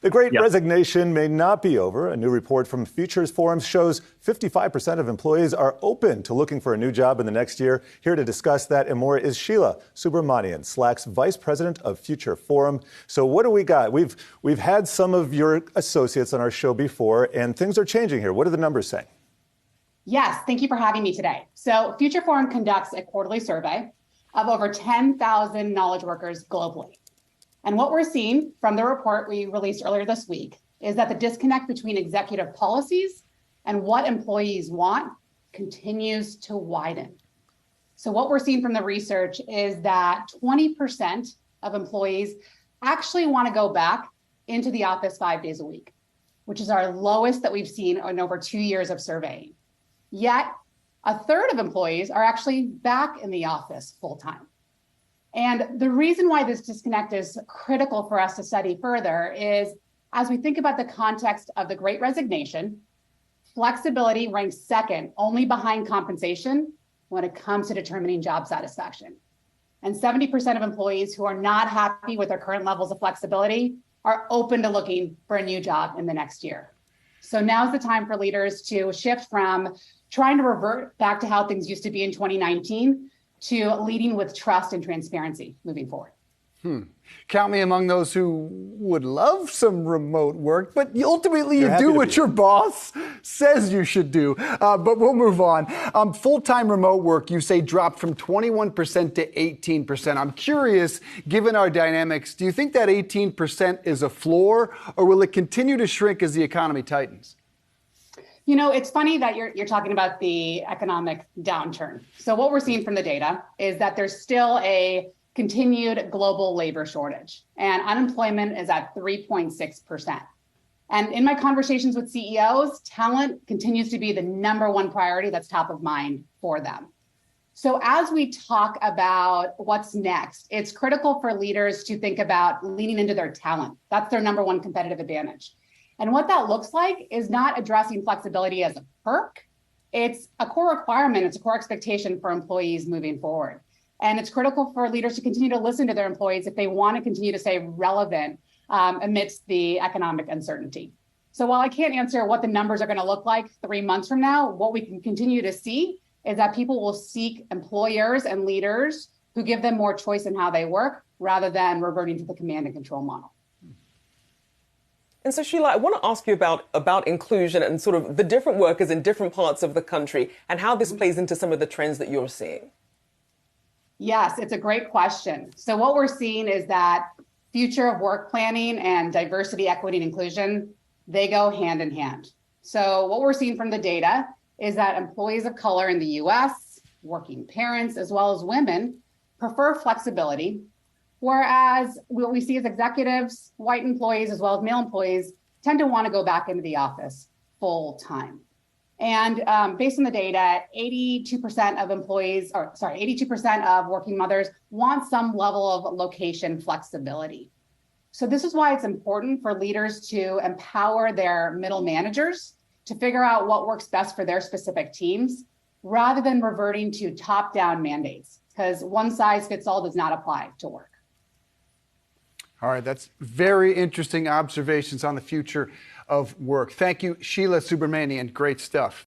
The Great Resignation may not be over. A new report from Futures Forum shows 55% of employees are open to looking for a new job in the next year. Here to discuss that and more is Sheela Subramanian, Slack's Vice President of Future Forum. So what do we got? We've had some of your associates on our show before, and things are changing here. What do the numbers say? Yes, thank you for having me today. So Future Forum conducts a quarterly survey of over 10,000 knowledge workers globally. And what we're seeing from the report we released earlier this week is that the disconnect between executive policies and what employees want continues to widen. So what we're seeing from the research is that 20% of employees actually want to go back into the office 5 days a week, which is our lowest that we've seen in over 2 years of surveying. Yet a third of employees are actually back in the office full time. And the reason why this disconnect is critical for us to study further is, as we think about the context of the Great Resignation, flexibility ranks second only behind compensation when it comes to determining job satisfaction. And 70% of employees who are not happy with their current levels of flexibility are open to looking for a new job in the next year. So now's the time for leaders to shift from trying to revert back to how things used to be in 2019 to leading with trust and transparency moving forward. Count me among those who would love some remote work, but ultimately you do what your boss says you should do. But we'll move on. Full-time remote work, you say, dropped from 21% to 18%. I'm curious, given our dynamics, do you think that 18% is a floor, or will it continue to shrink as the economy tightens? You know, it's funny that you're talking about the economic downturn. So what we're seeing from the data is that there's still a continued global labor shortage, and unemployment is at 3.6%. And in my conversations with CEOs, talent continues to be the number one priority that's top of mind for them. So as we talk about what's next, it's critical for leaders to think about leaning into their talent. That's their number one competitive advantage. And what that looks like is not addressing flexibility as a perk. It's a core requirement. It's a core expectation for employees moving forward. And it's critical for leaders to continue to listen to their employees if they want to continue to stay relevant amidst the economic uncertainty. So while I can't answer what the numbers are going to look like 3 months from now, what we can continue to see is that people will seek employers and leaders who give them more choice in how they work rather than reverting to the command and control model. And so, Sheela, I want to ask you about inclusion and sort of the different workers in different parts of the country and how this plays into some of the trends that you're seeing. Yes, it's a great question. So what we're seeing is that future of work planning and diversity, equity, and inclusion, they go hand in hand. So what we're seeing from the data is that employees of color in the US, working parents, as well as women, prefer flexibility. Whereas what we see as executives, white employees, as well as male employees, tend to want to go back into the office full time. And based on the data, 82% of working mothers want some level of location flexibility. So this is why it's important for leaders to empower their middle managers to figure out what works best for their specific teams, rather than reverting to top-down mandates, because one size fits all does not apply to work. All right, that's very interesting observations on the future of work. Thank you, Sheela Subramanian. Great stuff.